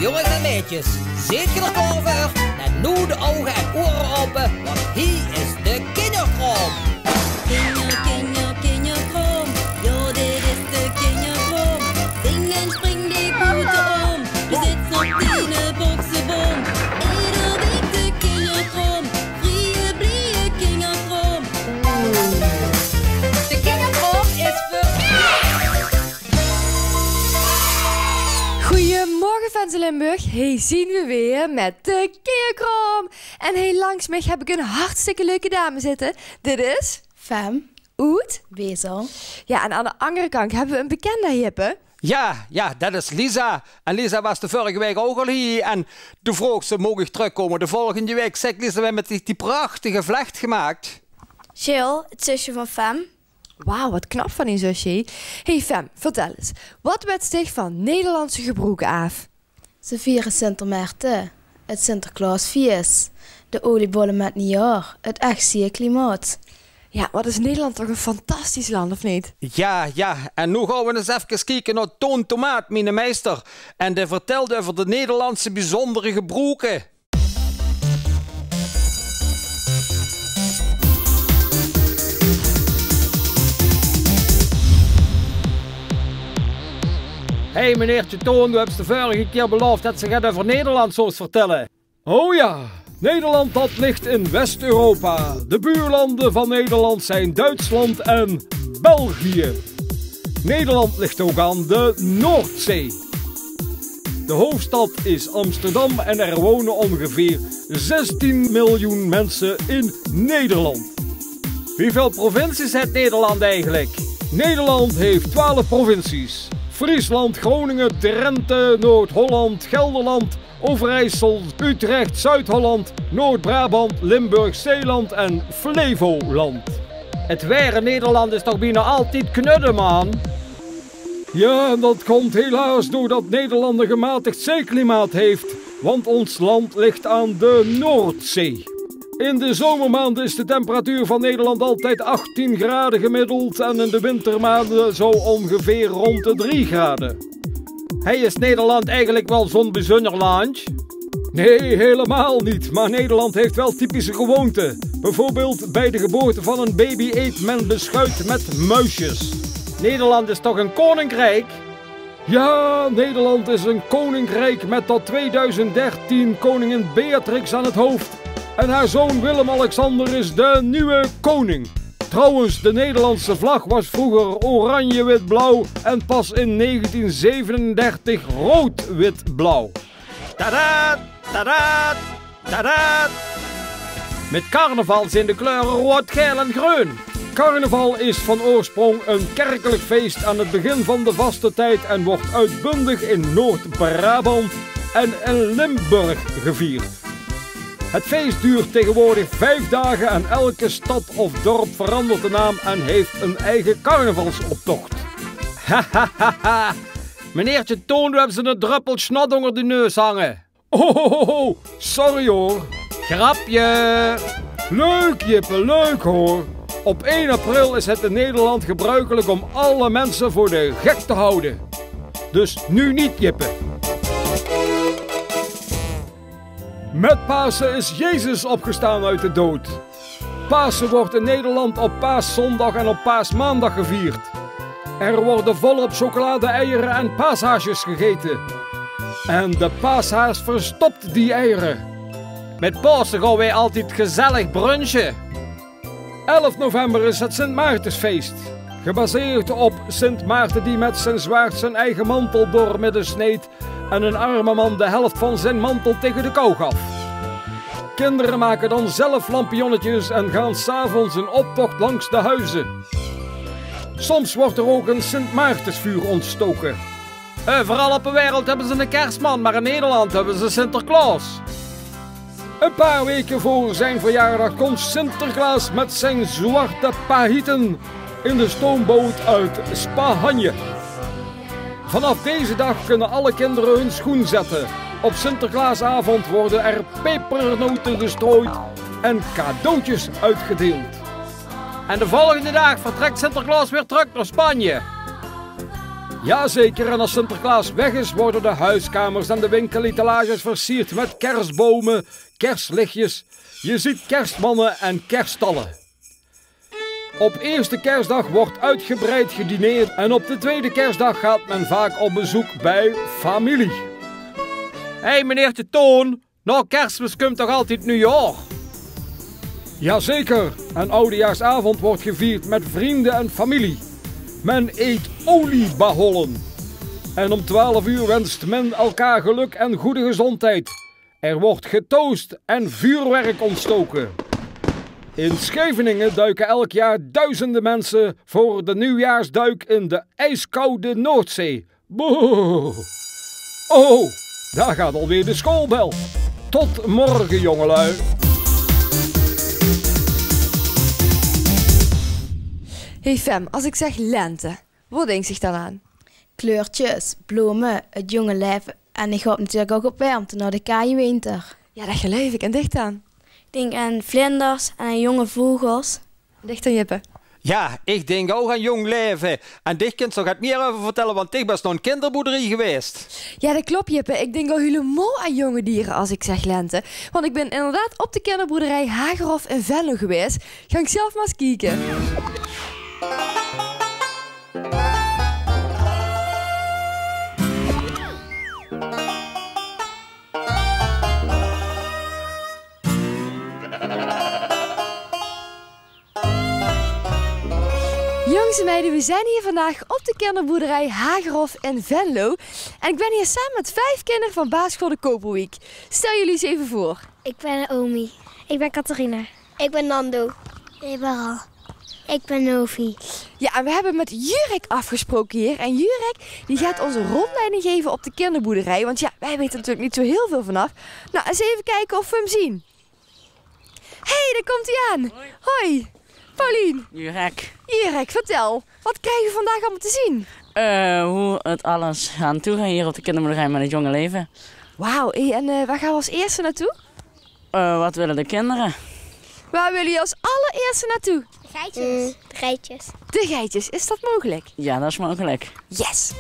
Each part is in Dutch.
Jongens en meisjes, zit je er klaar voor? En nu de ogen en oren open, want hier is de kinderkroom. Kinderkroom, ja dit is de kinderkroom. Zing en spring die voeten om, je zit op die boxenboom. Ieder week de kinderkroom, vrije blije kinderkroom. De kinderkroom is voor... Goedemorgen fans in Limburg, hey zien we weer met de kinderkroom. En heel langs mij heb ik een hartstikke leuke dame zitten. Dit is... Fem. Oet. Wezel. Ja, en aan de andere kant hebben we een bekende Jippe. Ja, dat is Lisa. En Lisa was de vorige week ook al hier. En toen vroeg ze, mogen ik terugkomen de volgende week? Zeg Lisa, we hebben met die prachtige vlecht gemaakt. Jill, het zusje van Fem. Wauw, wat knap van die zusje. Hey Fem, vertel eens. Wat werd zich van Nederlandse gebroeken af? Ze vieren Sintermaarten, het Sinterklaasfeest, de oliebollen met nieuwjaar, het echt klimaat. Ja, wat is Nederland toch een fantastisch land, of niet? Ja. En nu gaan we eens even kijken naar Toon Tomaat, mijn meester. En die vertelde over de Nederlandse bijzondere gebroeken. Hé meneertje Toon, u hebt de vorige keer beloofd dat ze gaat over Nederland zo vertellen. Oh ja, Nederland dat ligt in West-Europa. De buurlanden van Nederland zijn Duitsland en België. Nederland ligt ook aan de Noordzee. De hoofdstad is Amsterdam en er wonen ongeveer 16 miljoen mensen in Nederland. Hoeveel provincies heeft Nederland eigenlijk? Nederland heeft 12 provincies. Friesland, Groningen, Drenthe, Noord-Holland, Gelderland, Overijssel, Utrecht, Zuid-Holland, Noord-Brabant, Limburg, Zeeland en Flevoland. Het weer in Nederland is toch bijna altijd knudden, man? Ja, en dat komt helaas doordat Nederland een gematigd zeeklimaat heeft, want ons land ligt aan de Noordzee. In de zomermaanden is de temperatuur van Nederland altijd 18 graden gemiddeld en in de wintermaanden zo ongeveer rond de 3 graden. Hey, is Nederland eigenlijk wel zo'n bijzonder land? Nee, helemaal niet, maar Nederland heeft wel typische gewoonten. Bijvoorbeeld bij de geboorte van een baby eet men beschuit met muisjes. Nederland is toch een koninkrijk? Ja, Nederland is een koninkrijk met tot 2013 koningin Beatrix aan het hoofd. En haar zoon Willem-Alexander is de nieuwe koning. Trouwens, de Nederlandse vlag was vroeger oranje, wit, blauw en pas in 1937 rood, wit, blauw. Tadaa, tadaa, tadaa. Met carnaval zijn de kleuren rood, geel en groen. Carnaval is van oorsprong een kerkelijk feest aan het begin van de vaste tijd en wordt uitbundig in Noord-Brabant en in Limburg gevierd. Het feest duurt tegenwoordig 5 dagen en elke stad of dorp verandert de naam en heeft een eigen carnavalsoptocht. Hahaha, meneertje Toon, we hebben ze een druppel snot onder de neus hangen. Oh, sorry hoor. Grapje. Leuk Jippe, leuk hoor. Op 1 april is het in Nederland gebruikelijk om alle mensen voor de gek te houden. Dus nu niet Jippe. Met Pasen is Jezus opgestaan uit de dood. Pasen wordt in Nederland op Paaszondag en op Paasmaandag gevierd. Er worden volop chocolade, eieren en paashaasjes gegeten. En de paashaas verstopt die eieren. Met Pasen gaan wij altijd gezellig brunchen. 11 november is het Sint Maartensfeest. Gebaseerd op Sint Maarten die met zijn zwaard zijn eigen mantel doormidden sneed en een arme man de helft van zijn mantel tegen de kou gaf. Kinderen maken dan zelf lampionnetjes en gaan 's avonds een optocht langs de huizen. Soms wordt er ook een Sint Maartensvuur ontstoken. Overal op de wereld hebben ze een kerstman, maar in Nederland hebben ze Sinterklaas. Een paar weken voor zijn verjaardag komt Sinterklaas met zijn zwarte pahieten in de stoomboot uit Spanje. Vanaf deze dag kunnen alle kinderen hun schoen zetten. Op Sinterklaasavond worden er pepernoten gestrooid en cadeautjes uitgedeeld. En de volgende dag vertrekt Sinterklaas weer terug naar Spanje. Jazeker, en als Sinterklaas weg is, worden de huiskamers en de winkelitalages versierd met kerstbomen, kerstlichtjes. Je ziet kerstmannen en kerststallen. Op eerste kerstdag wordt uitgebreid gedineerd en op de tweede kerstdag gaat men vaak op bezoek bij familie. Hé meneertje Toon, na Kerstmis komt toch altijd nieuwjaar? Jazeker, en oudejaarsavond wordt gevierd met vrienden en familie. Men eet oliebollen. En om 12 uur wenst men elkaar geluk en goede gezondheid. Er wordt getoost en vuurwerk ontstoken. In Scheveningen duiken elk jaar duizenden mensen voor de nieuwjaarsduik in de ijskoude Noordzee. Boe! Oh, daar gaat alweer de schoolbel. Tot morgen, jongelui. Hey Fem, als ik zeg lente, wat denkt zich dan aan? Kleurtjes, bloemen, het jonge leven. En ik hoop natuurlijk ook op warmte naar de kaaie winter. Ja, dat geloof ik. En dicht aan? Ik denk aan vlinders en aan jonge vogels. Dicht aan Jippe. Ja, ik denk ook aan jong leven. En dich kunt zo gaat meer over vertellen, want ik ben nog een kinderboerderie geweest. Ja, dat klopt Jippe. Ik denk al helemaal aan jonge dieren als ik zeg lente. Want ik ben inderdaad op de kinderboerderij Hagerhof in Venlo geweest. Ga ik zelf maar eens kijken. Jongens en meiden, we zijn hier vandaag op de kinderboerderij Hagerhof in Venlo. En ik ben hier samen met 5 kinderen van basisschool de Koperwiek. Stel jullie eens even voor. Ik ben Omi. Ik ben Catharina. Ik ben Nando. Ik ben Al. Ik ben Novi. Ja, en we hebben met Jurek afgesproken hier. En Jurek die gaat ons een rondleiding geven op de kinderboerderij. Want ja, wij weten natuurlijk niet zo heel veel vanaf. Nou, eens even kijken of we hem zien. Hé, daar komt hij aan. Hoi. Paulien. Jurek, vertel. Wat krijgen we vandaag allemaal te zien? Hoe het alles aan toe gaat hier op de kinderboerderij met het jonge leven. Wauw, en waar gaan we als eerste naartoe? Wat willen de kinderen? Waar willen jullie als allereerste naartoe? De geitjes. De geitjes. De geitjes, is dat mogelijk? Ja, dat is mogelijk. Yes!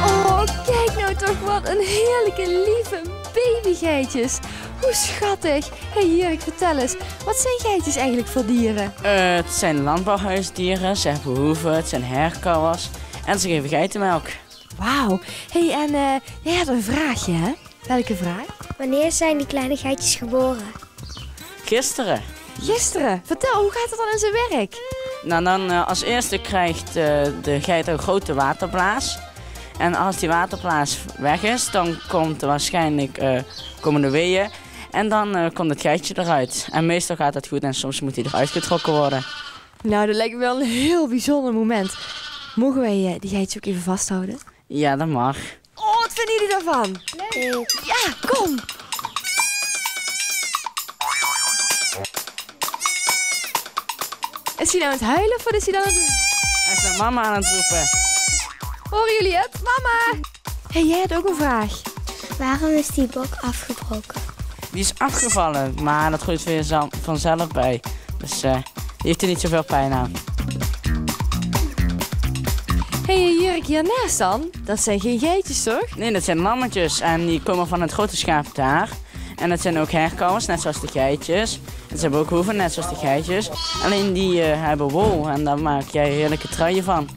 Oh, kijk nou toch wat een heerlijke lieve babygeitjes. Hoe schattig. Hé Jurk, vertel eens. Wat zijn geitjes eigenlijk voor dieren? Het zijn landbouwhuisdieren, ze hebben hoeven, het zijn herkauwers en ze geven geitenmelk. Wauw. Hé, en jij had een vraagje, hè? Welke vraag? Wanneer zijn die kleine geitjes geboren? Gisteren. Gisteren. Vertel, hoe gaat het dan in zijn werk? Nou, dan als eerste krijgt de geit een grote waterblaas. En als die waterblaas weg is, dan komt er waarschijnlijk komen de weeën. En dan komt het geitje eruit. En meestal gaat het goed en soms moet hij eruit getrokken worden. Nou, dat lijkt me wel een heel bijzonder moment. Mogen wij die geitjes ook even vasthouden? Ja, dat mag. Oh, wat vinden jullie daarvan? Leuk. Ja, kom! Is hij nou aan het huilen of wat is hij dan aan het doen? Hij is naar mama aan het roepen. Horen jullie het? Mama! Hé, jij had ook een vraag. Waarom is die bok afgebroken? Die is afgevallen, maar dat groeit weer vanzelf bij. Dus die heeft er niet zoveel pijn aan. Hé, Jurk, hiernaast dan? Dat zijn geen geitjes, toch? Nee, dat zijn lammetjes en die komen van het grote schaap daar. En dat zijn ook herkauwers, net zoals de geitjes. En ze hebben ook hoeven, net zoals de geitjes. Alleen die hebben wol en daar maak jij heerlijke truien van.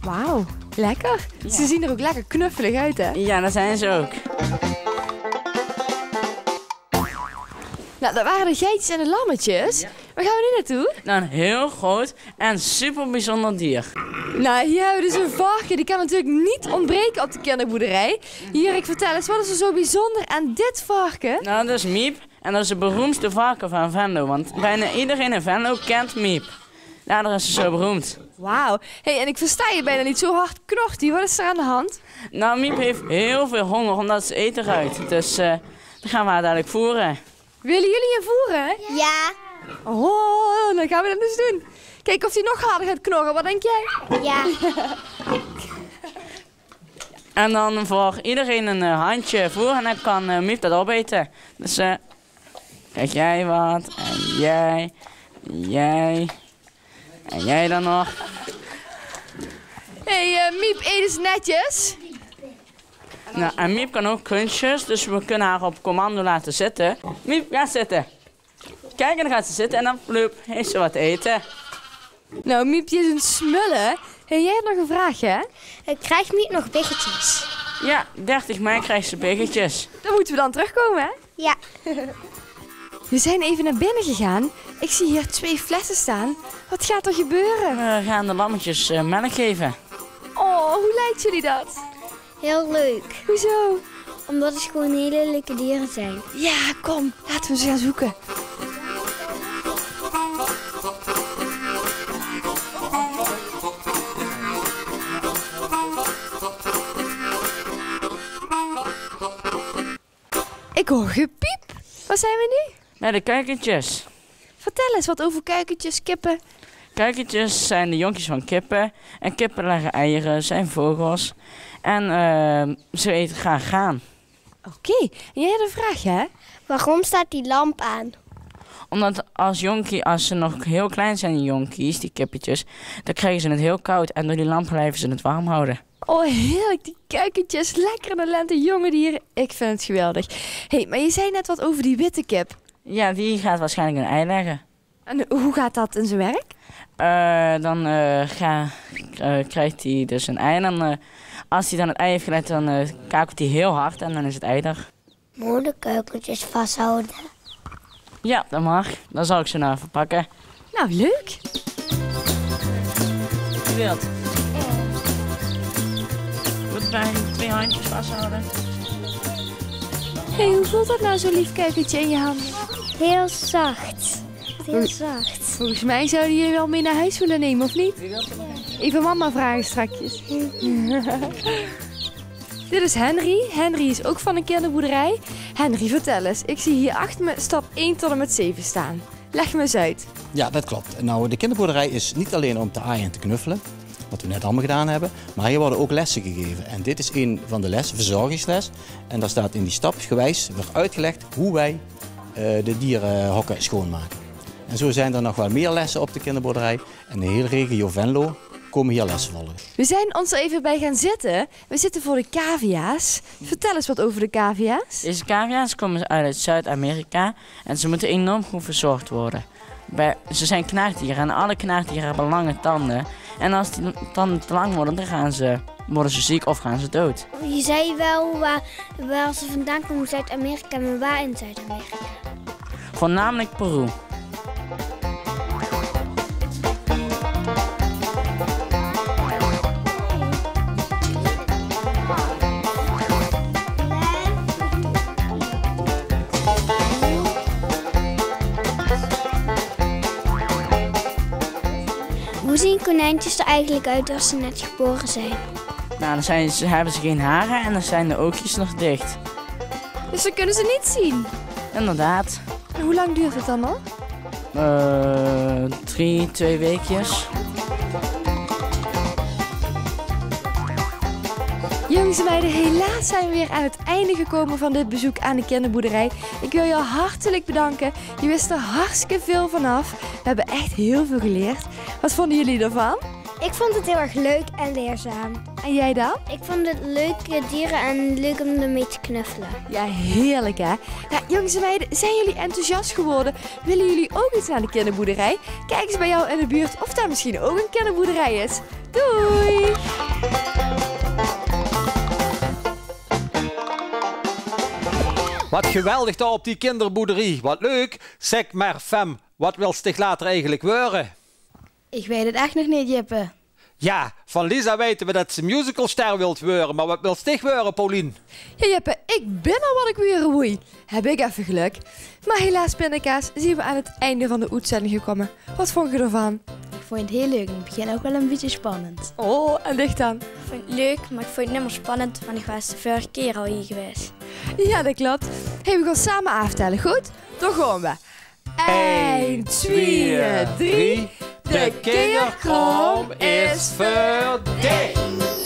Wauw, lekker. Ja. Ze zien er ook lekker knuffelig uit, hè? Ja, dat zijn ze ook. Nou, dat waren de geitjes en de lammetjes. Ja. Waar gaan we nu naartoe? Nou, een heel groot en super bijzonder dier. Nou, hier hebben we dus een varken. Die kan natuurlijk niet ontbreken op de kinderboerderij. Jurk, vertel eens, wat is er zo bijzonder aan dit varken? Nou, dat is Miep en dat is de beroemdste varken van Venlo. Want bijna iedereen in Venlo kent Miep. Daardoor is ze zo beroemd. Wauw. Hé, en ik versta je bijna niet, zo hard knocht hij. Wat is er aan de hand? Nou, Miep heeft heel veel honger omdat ze eten ruikt. Dus dan gaan we haar dadelijk voeren. Willen jullie je voeren? Ja. Oh, dan gaan we dat dus doen. Kijk of hij nog harder gaat knorren. Wat denk jij? Ja. En dan voor iedereen een handje voer en dan kan Miep dat opeten. Dus krijg jij wat en jij en jij dan nog. Hey, Miep, eet eens netjes. Nou, en Miep kan ook kunstjes, dus we kunnen haar op commando laten zitten. Miep, ga zitten. Kijk, en dan gaat ze zitten en dan ploep, heeft ze wat te eten. Nou, Miep, je is een smullen. Hey, jij hebt nog een vraag, hè? Krijgt Miep nog biggetjes? Ja, 30 mei krijgt ze biggetjes. Dan moeten we dan terugkomen, hè? Ja. We zijn even naar binnen gegaan. Ik zie hier 2 flessen staan. Wat gaat er gebeuren? We gaan de lammetjes melk geven. Oh, hoe lijkt jullie dat? Heel leuk. Hoezo? Omdat het gewoon hele leuke dieren zijn. Ja, kom. Laten we ze gaan zoeken. Ik hoor gepiep. Waar zijn we nu? Bij de kuikentjes. Vertel eens wat over kuikentjes, kippen. Kuikentjes zijn de jonkjes van kippen. En kippen leggen eieren, zijn vogels. En ze eten graag graan. Oké, en jij had een vraag, hè? Waarom staat die lamp aan? Omdat als ze nog heel klein zijn, die jonkies, die kippetjes, dan krijgen ze het heel koud. En door die lamp blijven ze het warm houden. Oh, heerlijk, die kuikentjes. Lekker in de lente, jonge dieren. Ik vind het geweldig. Hey, maar je zei net wat over die witte kip. Ja, die gaat waarschijnlijk een ei leggen. En hoe gaat dat in zijn werk? Dan krijgt hij dus een ei. En dan, als hij dan het ei heeft gelegd, dan kakelt hij heel hard en dan is het ei er. Moet de kuikentjes vasthouden? Ja, dat mag. Dan zal ik ze nou even pakken. Nou, leuk. Wie wilt? Moet bij 2 handjes vasthouden. Hey, hoe voelt dat nou, zo'n lief kuikentje in je handen? Heel zacht. Heel zacht. Volgens mij zouden jullie wel mee naar huis willen nemen, of niet? Even mama vragen strakjes. Dit is Henry. Henry is ook van een kinderboerderij. Henry, vertel eens. Ik zie hier achter me stap 1 tot en met 7 staan. Leg me eens uit. Ja, dat klopt. Nou, de kinderboerderij is niet alleen om te aaien en te knuffelen, wat we net allemaal gedaan hebben, maar hier worden ook lessen gegeven. En dit is een van de lessen, verzorgingsles. En daar staat in die stapsgewijs weer uitgelegd hoe wij de dierenhokken schoonmaken. En zo zijn er nog wel meer lessen op de kinderboerderij. En de hele regio Venlo komen hier lessen volgen. We zijn ons er even bij gaan zitten. We zitten voor de cavia's. Vertel eens wat over de cavia's. Deze cavia's komen uit Zuid-Amerika en ze moeten enorm goed verzorgd worden. Ze zijn knaagdieren en alle knaagdieren hebben lange tanden. En als die tanden te lang worden, dan worden ze ziek of gaan ze dood. Je zei wel waar ze vandaan komen, Zuid-Amerika, maar waar in Zuid-Amerika? Voornamelijk Peru. Hoe zien konijntjes er eigenlijk uit als ze net geboren zijn? Nou, dan hebben ze geen haren en dan zijn de oogjes nog dicht. Dus dan kunnen ze niet zien. Inderdaad. En hoe lang duurt het dan nog? 2 weekjes. Jongens en meiden, helaas zijn we weer aan het einde gekomen van dit bezoek aan de kinderboerderij. Ik wil jou hartelijk bedanken. Je wist er hartstikke veel vanaf. We hebben echt heel veel geleerd. Wat vonden jullie ervan? Ik vond het heel erg leuk en leerzaam. En jij dan? Ik vond het leuke dieren en leuk om ermee te knuffelen. Ja, heerlijk hè? Ja, jongens en meiden, zijn jullie enthousiast geworden? Willen jullie ook iets aan de kinderboerderij? Kijk eens bij jou in de buurt of daar misschien ook een kinderboerderij is. Doei! Wat geweldig daar op die kinderboerderie. Wat leuk. Zeg maar, Fem, wat wil zich later eigenlijk worden? Ik weet het echt nog niet, Jippe. Ja, van Lisa weten we dat ze musicalster wilt worden. Maar wat wil zich worden, Paulien? Ja, Jeppe, ik ben al wat ik weer woei. Heb ik even geluk. Maar helaas, pindakaas, zien we aan het einde van de uitzending gekomen. Wat vond je ervan? Ik vond het heel leuk en in het begin ook wel een beetje spannend. Oh, en dicht dan? Ik vond het leuk, maar ik vond het niet meer spannend, want ik was de vorige keer al hier geweest. Ja, dat klopt. Hey, we gaan samen aftellen, goed? Dan gaan we. 1, 2, 3. De kinderkrom is verdiend.